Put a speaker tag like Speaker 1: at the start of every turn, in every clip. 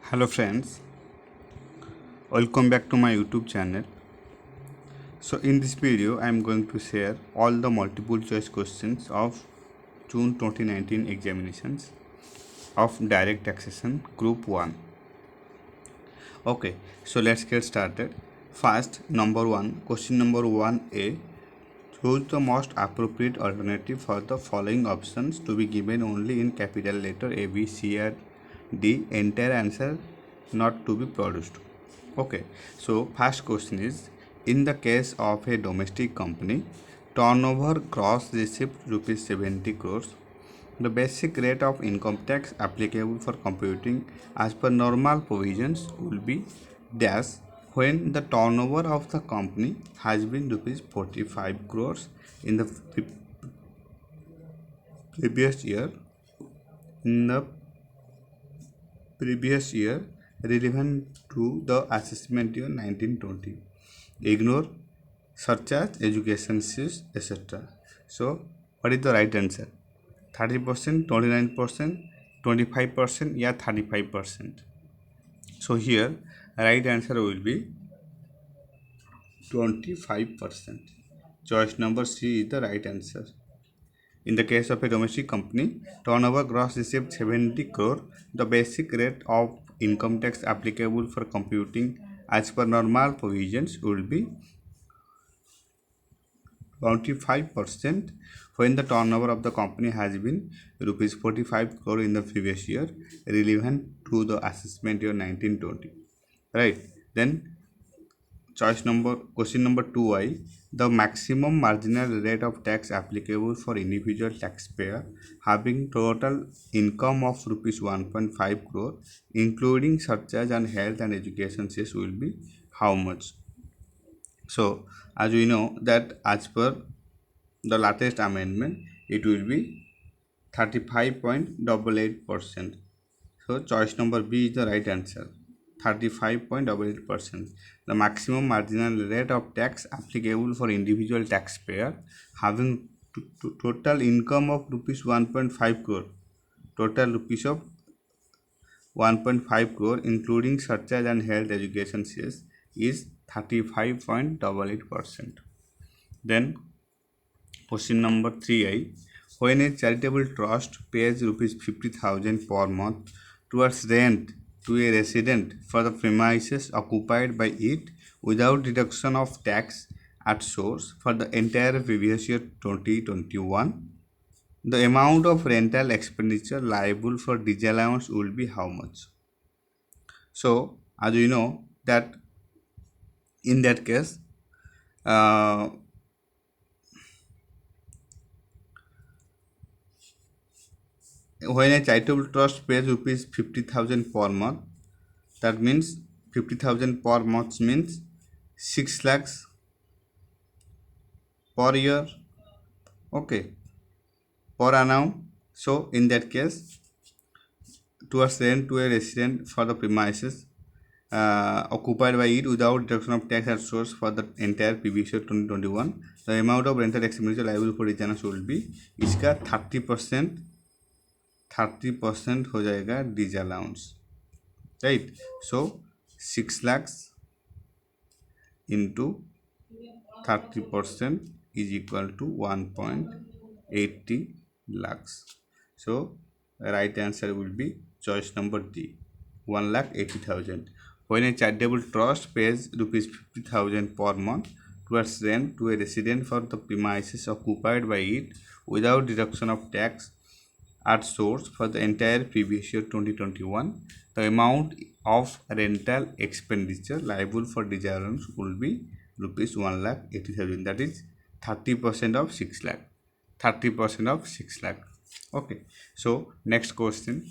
Speaker 1: Hello friends, welcome back to my YouTube channel. So in this video I am going to share all the multiple choice questions of June 2019 examinations of direct taxation group 1. Okay, so let's get started. First, number 1, question number 1A. Choose the most appropriate alternative for the following options to be given only in capital letter A, B, C, or D. Entire answer not to be produced. Okay, so first question is, in the case of a domestic company, turnover gross received rupees 70 crores. The basic rate of income tax applicable for computing as per normal provisions will be dash when the turnover of the company has been rupees 45 crores in the previous year in the previous year relevant to the assessment year 1920. Ignore such as education fees, etc. So what is the right answer? 30%, 29%, 25%, yeah, 35%. So here right answer will be 25%. Choice number C is the right answer. In the case of a domestic company, turnover gross received 70 crore. The basic rate of income tax applicable for computing as per normal provisions will be 25% when the turnover of the company has been rupees 45 crore in the previous year, relevant to the assessment year 1920. Right? Then question number 2I, the maximum marginal rate of tax applicable for individual taxpayer having total income of rupees 1.5 crore, including surcharge and health and education cess, will be how much? So as we know that as per the latest amendment, it will be 35.88%. So choice number B is the right answer. 35.88%. The maximum marginal rate of tax applicable for individual taxpayer having total income of rupees 1.5 crore. Total rupees of 1.5 crore including surcharge and health education cess is 35.88%. Then question number 3I. When a charitable trust pays rupees 50,000 per month towards rent to a resident for the premises occupied by it without deduction of tax at source for the entire previous year 2021, the amount of rental expenditure liable for disallowance will be how much? So as we know that in that case, uh, when a charitable trust pays rupees 50,000 per month, that means 50,000 per month means 6 lakhs per year, okay, per annum. So in that case, towards rent to a resident for the premises occupied by it without deduction of tax at source for the entire previous year 2021, the amount of rental expenditure liable for disallowance will be, इसका 30% हो जाएगा disallowance, right? So 6 lakhs into 30% is equal to 1.80 lakhs. So right answer will be choice number D, 1,80,000. When a charitable trust pays rupees 50,000 per month towards rent to a resident for the premises occupied by it without deduction of tax at source for the entire previous year 2021, the amount of rental expenditure liable for disallowance will be rupees 1,80,000. That is 30% of 6 lakh. 30% of 6 lakh. Okay. So next question.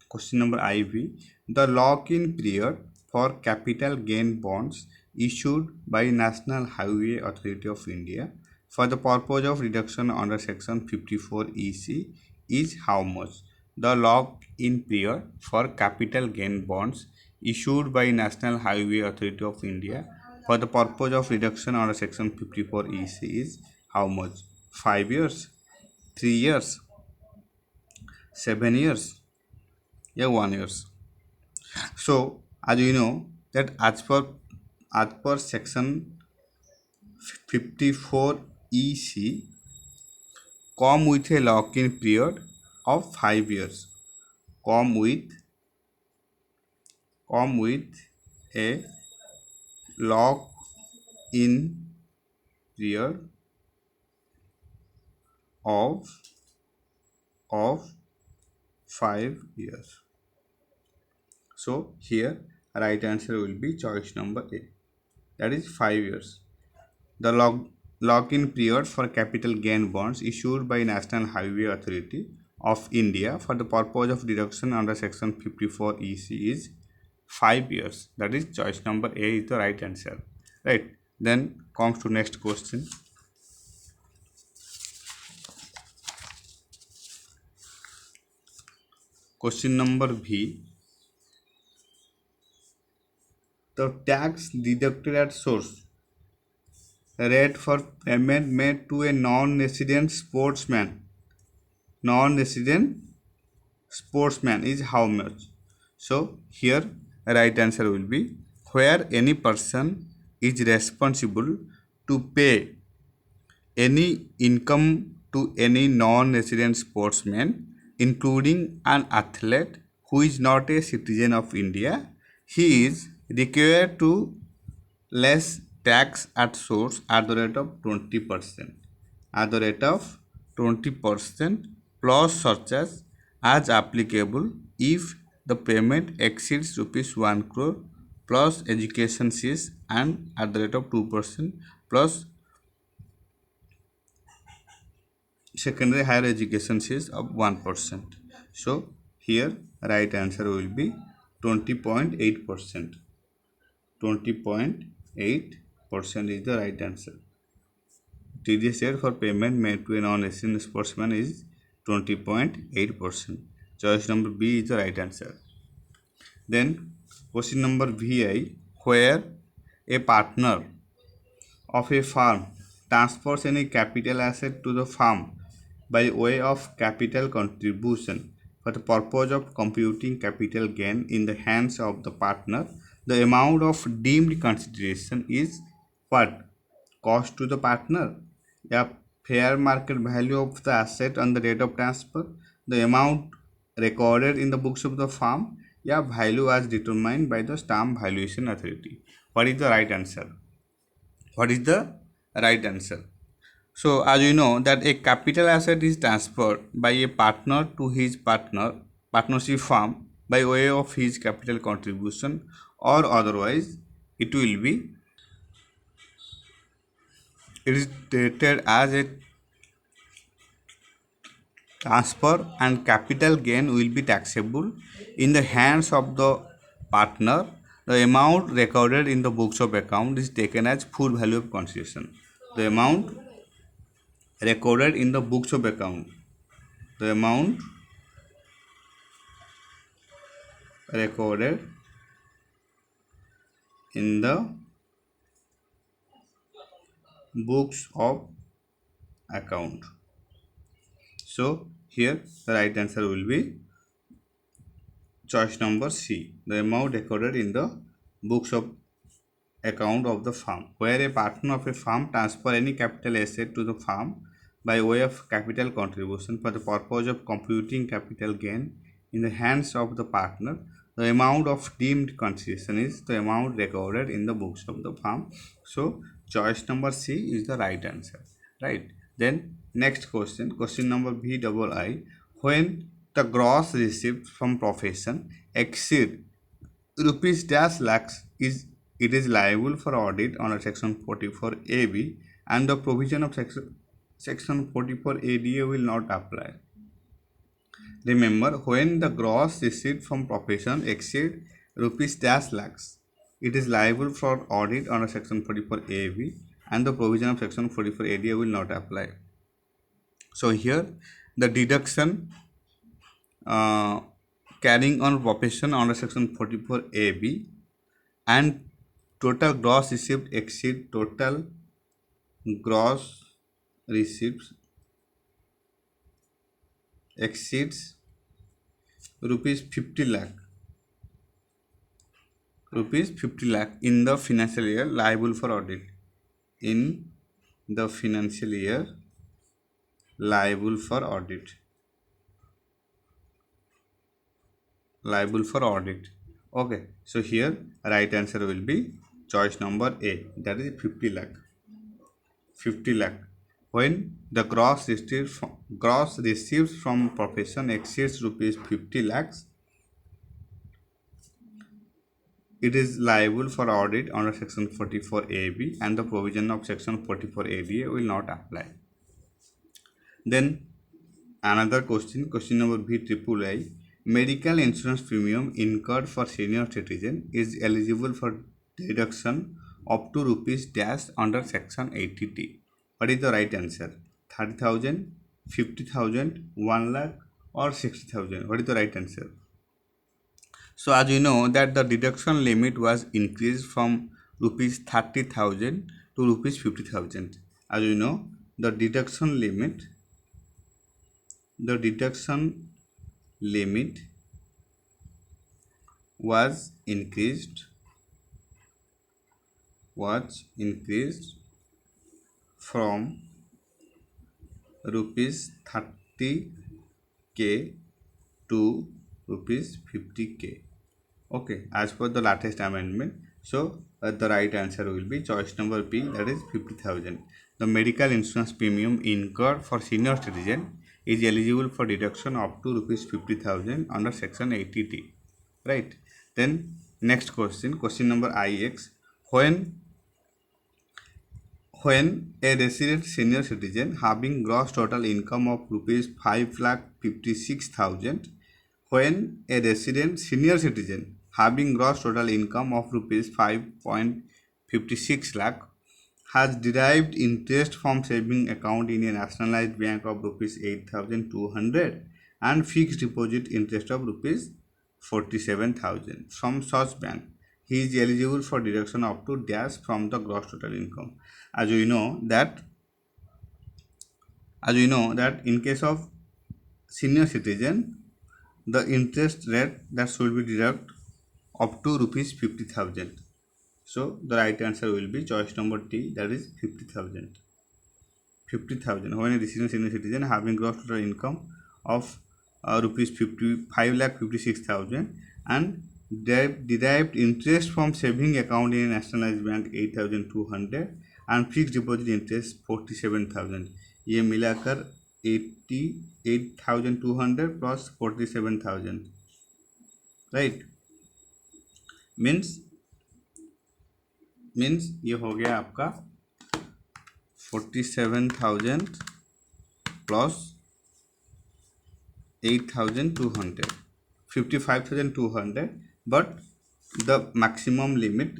Speaker 1: Question number IV. The lock-in period for capital gain bonds issued by National Highway Authority of India for the purpose of reduction under section 54 EC is how much? The lock-in period for capital gain bonds issued by National Highway Authority of India for the purpose of reduction under section 54 EC is how much? 5 years, 3 years, 7 years, yeah, 1 years. So as you know that as per section 54 EC come with a lock-in period of 5 years. Come with a lock-in period of 5 years. So here right answer will be choice number A, that is 5 years. The lock-in period for capital gain bonds issued by National Highway Authority of India for the purpose of deduction under section 54 EC is 5 years. That is choice number A is the right answer. Right. Then comes to next question. Question number B. The tax deducted at source rate for payment made to a non-resident sportsman is how much? So here right answer will be where any person is responsible to pay any income to any non-resident sportsman, including an athlete who is not a citizen of India. He is required to less tax at source at the rate of 20%. At the rate of 20% plus surcharge as applicable if the payment exceeds rupees 1 crore plus education fees, and at the rate of 2% plus secondary higher education fees of 1%. So here right answer will be 20.8%. 20.8% is the right answer. TDS rate for payment made to a non-resident sportsman is 20.8%. Choice number B is the right answer. Then question number VI, where a partner of a firm transfers any capital asset to the firm by way of capital contribution for the purpose of computing capital gain in the hands of the partner, the amount of deemed consideration is what? Cost to the partner, a fair market value of the asset on the date of transfer, the amount recorded in the books of the firm, yeah, value as determined by the stamp valuation authority. What is the right answer? What is the right answer? So as you know that a capital asset is transferred by a partner to his partnership firm by way of his capital contribution, or otherwise it is treated as a transfer, and capital gain will be taxable in the hands of the partner. The amount recorded in the books of account is taken as full value of consideration. The amount recorded in the books of account, the amount recorded in the books of account. So here the right answer will be choice number C, the amount recorded in the books of account of the firm. Where a partner of a firm transfer any capital asset to the firm by way of capital contribution for the purpose of computing capital gain in the hands of the partner, the amount of deemed consideration is the amount recorded in the books of the firm. So choice number C is the right answer. Right. Then next question number BII. When the gross receipts from profession exceed rupees dash lakhs, it is liable for audit under section 44 AB, and the provision of section 44 ADA will not apply. Remember, when the gross receipt from profession exceed rupees dash lakhs, it is liable for audit under section 44 AB, and the provision of section 44 ADA will not apply. So here the deduction carrying on profession under section 44 AB and total gross received exceed total gross receipts exceeds rupees 50 lakh, rupees 50 lakh in the financial year liable for audit. In the financial year liable for audit. Liable for audit. Okay, so here right answer will be choice number A, that is 50 lakh. 50 lakh. When the gross received from profession exceeds rupees 50 lakhs, it is liable for audit under section 44AB and the provision of section 44ADA will not apply. Then another question, question number B triple I. Medical insurance premium incurred for senior citizen is eligible for deduction up to rupees dash under section 80T. What is the right answer? 30,000, 50,000, 1 lakh or 60,000? What is the right answer? So as you know that the deduction limit was increased from rupees 30,000 to rupees 50,000. As you know the deduction limit was increased from rupees 30k to rupees 50k. Okay, as per the latest amendment. So the right answer will be choice number B, that is 50,000. The medical insurance premium incurred for senior citizen is eligible for deduction up to rupees 50,000 under section 80T. Right. Then next question, question number IX. When a resident senior citizen having gross total income of rupees 5,56,000, when a resident senior citizen having gross total income of rupees 5.56 lakh has derived interest from saving account in a nationalized bank of rupees 8,200 and fixed deposit interest of rupees 47,000 from such bank, he is eligible for deduction up to dash from the gross total income. As we know that in case of senior citizen, the interest rate that should be deducted up to rupees 50,000. So the right answer will be choice number D, that is 50,000. 50,000. When a senior citizen having gross total income of rupees 5,56,000 and derived interest from saving account in a nationalized bank 8,200 and fixed deposit interest 47,000, ये मिलाकर 88,200 plus 47,000, right? Means ये हो गया आपका 47,000 plus 8,200, 55,200, but the maximum limit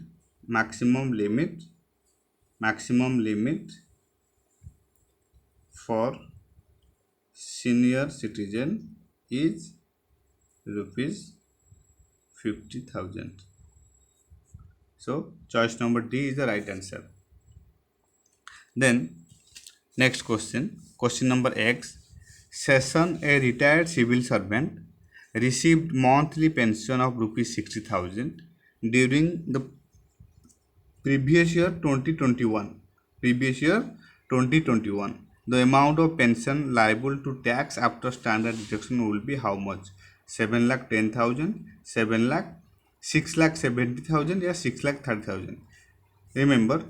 Speaker 1: for senior citizen is rupees 50,000. So choice number D is the right answer. Then next question, question number X. Session, a retired civil servant, received monthly pension of rupees 60,000 during the previous year 2021. The amount of pension liable to tax after standard deduction will be how much? 7,10,000, 7 lakh, 6,70,000 or 6,30,000. Remember,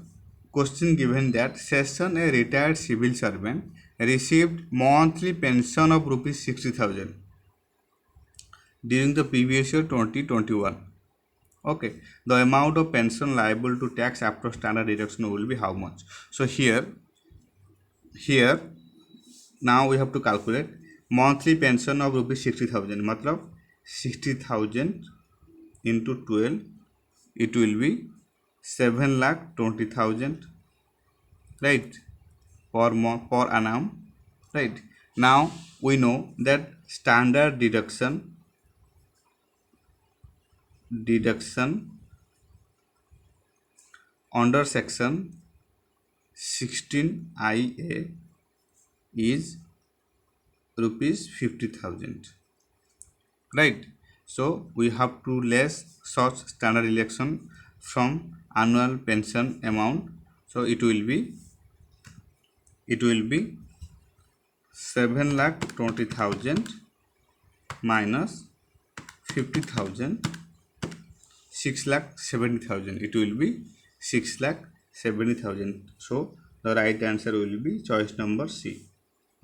Speaker 1: question given that Session, a retired civil servant, received monthly pension of rupees 60,000 during the previous year 2021. Okay, the amount of pension liable to tax after standard deduction will be how much? So here now we have to calculate monthly pension of rupees 60,000, मतलब 60,000 into 12, it will be 7,20,000, right, per annum, right? Now we know that standard deduction under section 16IA is rupees 50,000, right? So we have to less such standard deduction from annual pension amount. So it will be 7,20,000 minus 50,000, 6,70,000. It will be 6,70,000. So the right answer will be choice number C.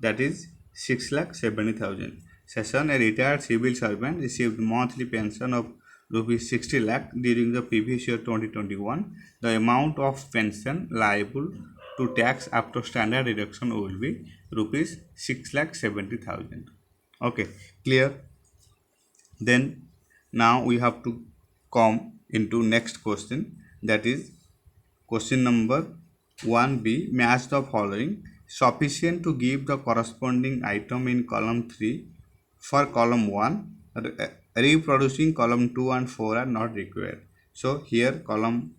Speaker 1: That is 6,70,000. Session, a retired civil servant, received monthly pension of rupees 60 lakh during the previous year 2021. The amount of pension liable to tax after standard deduction will be rupees 6,70,000. Okay, clear? Then now we have to come into next question, that is question number 1b. Match the following sufficient to give the corresponding item in column 3 for column 1. Reproducing column 2 and 4 are not required. So here column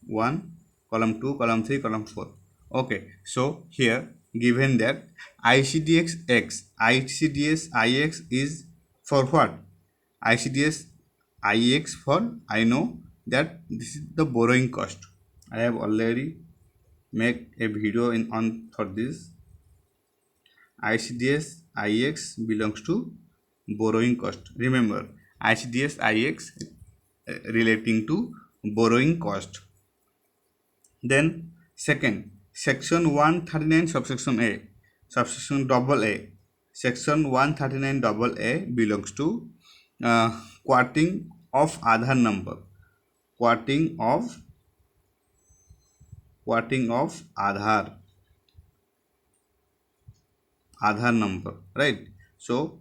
Speaker 1: 1, column 2, column 3, column 4. Okay, so here given that ICDS IX is for what? ICDS IX for, I know that this is the borrowing cost. I have already make a video on for this. ICDS IX belongs to borrowing cost. Remember, ICDS IX relating to borrowing cost. Then second, section 139 subsection A, subsection double A. Section 139 double A belongs to quoting of Aadhaar number. Quoting of Aadhaar number, right? So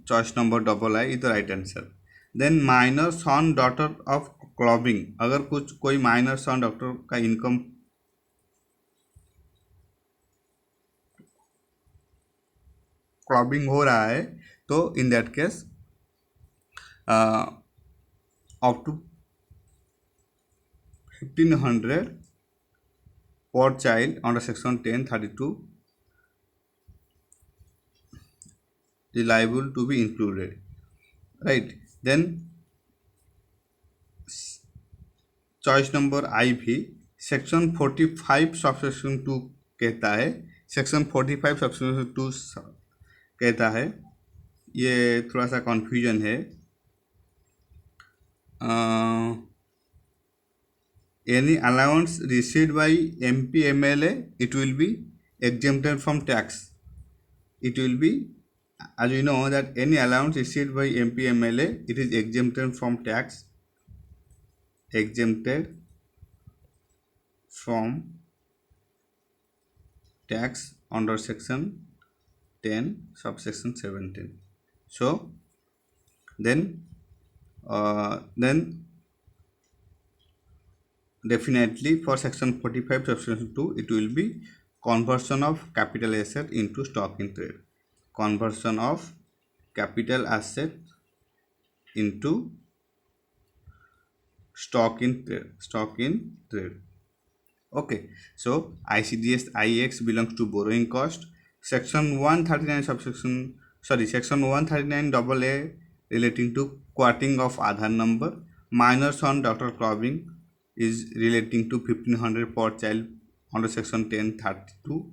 Speaker 1: choice number double I is the right answer. Then minor son daughter of clubbing, अगर कुछ कोई minor son daughter का income clubbing हो रहा है तो in that case up to 1,500 per child under section 1032 is liable to be included, right? Then choice number I भी section 45 subsection 2 कहता है, सेक्शन 45 सबसेक्शन 2 कहता है, ये थोड़ा सा कन्फ्यूजन है. Any allowance received by MP MLA, it will be exempted from tax. It will be, as you know that any allowance received by MP MLA, it is exempted from tax. Exempted from tax under section 10 subsection 17. So then definitely for section 45 subsection 2 it will be conversion of capital asset into stock in trade. Conversion of capital asset into stock in trade. Okay, so ICDS IX belongs to borrowing cost. Section 139 subsection, section 139 double A relating to quoting of Aadhaar number. Minor son daughter clubbing is relating to 1,500 per child under section 1032.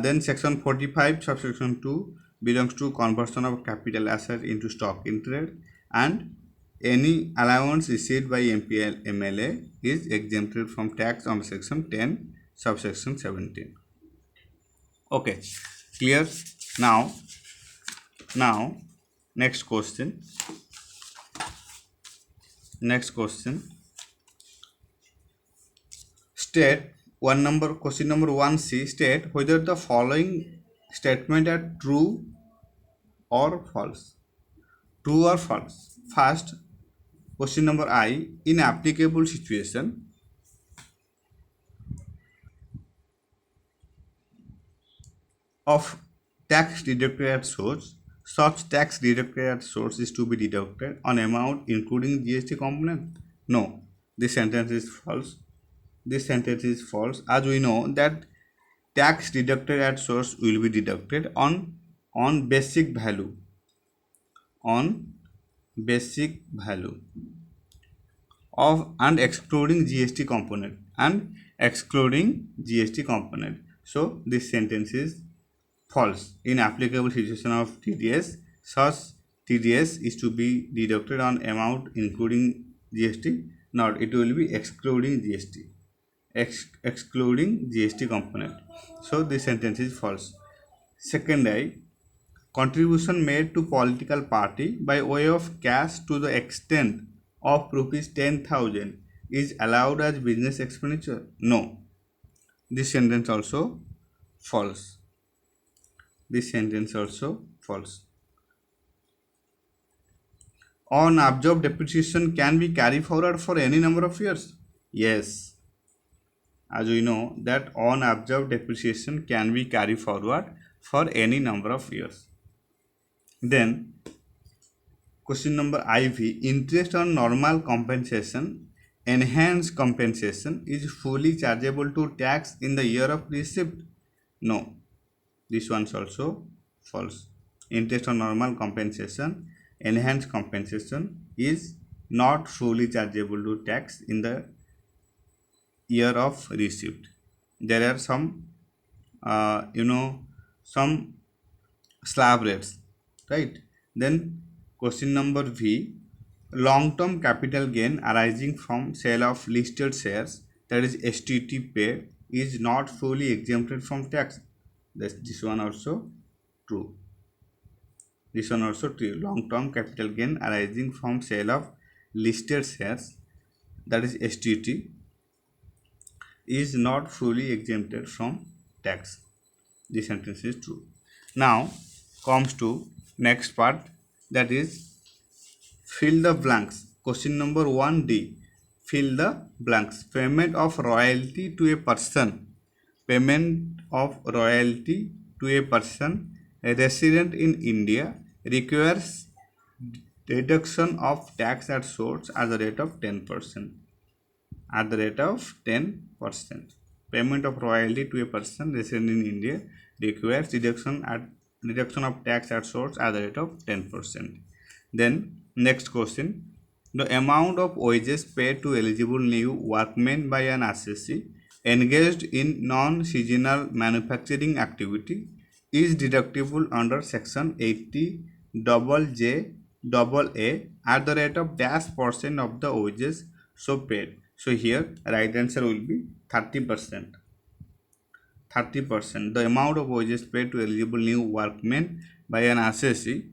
Speaker 1: Then section 45 subsection 2 belongs to conversion of capital asset into stock in trade, and any allowance received by MP MLA is exempted from tax under section 10 subsection 17. Okay, clear? Now next question. State question number 1C. State whether the following statement are true or false. True or false. First, question number I. In applicable situation, of tax deducted at source, such tax deducted at source is to be deducted on amount including GST component. No, this sentence is false. This sentence is false, as we know that tax deducted at source will be deducted on basic value. on basic value of and excluding GST component and excluding GST component. So this sentence is false. In applicable situation of TDS, such TDS is to be deducted on amount including GST, not it will be excluding GST, excluding GST component. So this sentence is false. Second I, contribution made to political party by way of cash to the extent of rupees 10,000 is allowed as business expenditure? No. This sentence also false. This sentence also false. Unabsorbed depreciation can be carried forward for any number of years. Yes, as we know that unabsorbed depreciation can be carried forward for any number of years. Then question number IV, interest on normal compensation, enhanced compensation is fully chargeable to tax in the year of receipt? No, this one's also false. Interest on normal compensation, enhanced compensation is not fully chargeable to tax in the year of receipt. There are some some slab rates, right? Then question number V, long term capital gain arising from sale of listed shares, that is STT paid, is not fully exempted from tax. This one also true. This one also true. Long term capital gain arising from sale of listed shares, that is STT, is not fully exempted from tax. This sentence is true. Now comes to next part, that is fill the blanks. Question number 1D, fill the blanks. Payment of royalty to a person. Payment of royalty to a person resident in India requires deduction of tax at source at the rate of 10%. At the rate of 10%. Payment of royalty to a person resident in India requires deduction of tax at source at the rate of 10%. Then next question, the amount of wages paid to eligible new workmen by an assessee engaged in non-seasonal manufacturing activity is deductible under section 80 JJAA at the rate of dash percent of the wages so paid. So here right answer will be 30%. 30%. The amount of wages paid to eligible new workmen by an assessee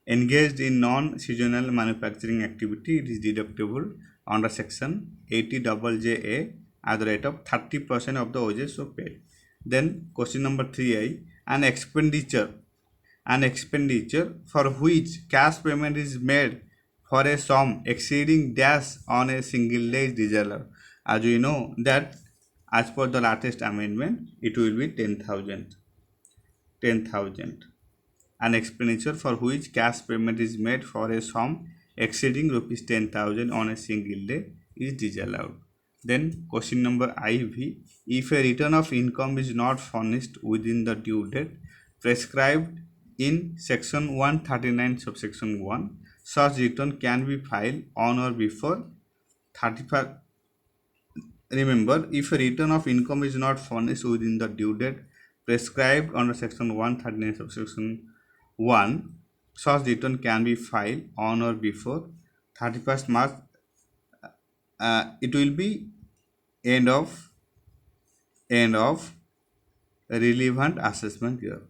Speaker 1: engaged in non-seasonal manufacturing activity, it is deductible under section 80 JJA at the rate of 30% of the wages so paid. Then question number 3I, an expenditure for which cash payment is made for a sum exceeding dash on a single day is disallowed. As we know that as per the latest amendment, it will be 10,000. An expenditure for which cash payment is made for a sum exceeding rupees 10,000 on a single day is disallowed. Then question number IV, if a return of income is not furnished within the due date prescribed in section 139 subsection 1, such return can be filed on or before 35. Remember, if a return of income is not furnished within the due date prescribed under section 139 subsection 1, such return can be filed on or before 31st March. It will be end of relevant assessment year.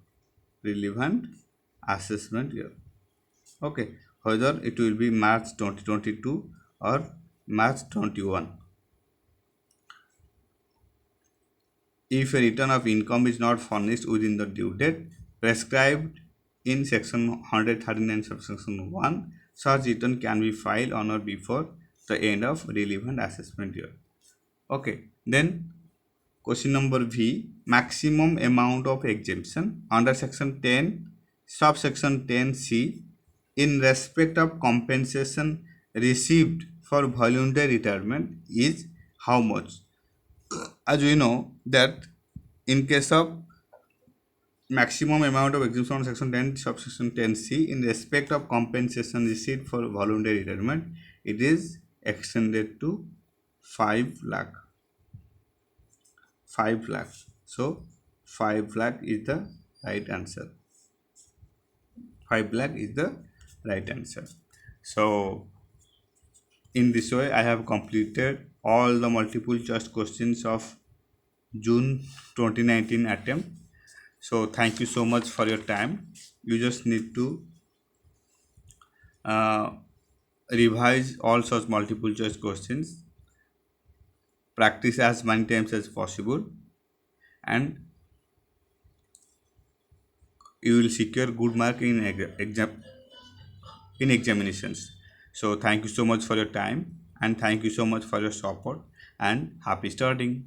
Speaker 1: Okay, whether it will be March 2022 or March 21. If a return of income is not furnished within the due date prescribed in section 139 subsection 1, such return can be filed on or before the end of relevant assessment year. Okay, then question number V, maximum amount of exemption under section 10 subsection 10C in respect of compensation received for voluntary retirement is how much? As we know that in case of maximum amount of exemption on section 10 subsection 10c in respect of compensation received for voluntary retirement, it is extended to 5 lakh. 5 lakh. So 5 lakh is the right answer. 5 lakh is the right answer. So in this way I have completed all the multiple choice questions of June 2019 attempt. So thank you so much for your time. You just need to revise all such multiple choice questions, practice as many times as possible, and you will secure good mark in examinations. So thank you so much for your time, and thank you so much for your support, and happy studying.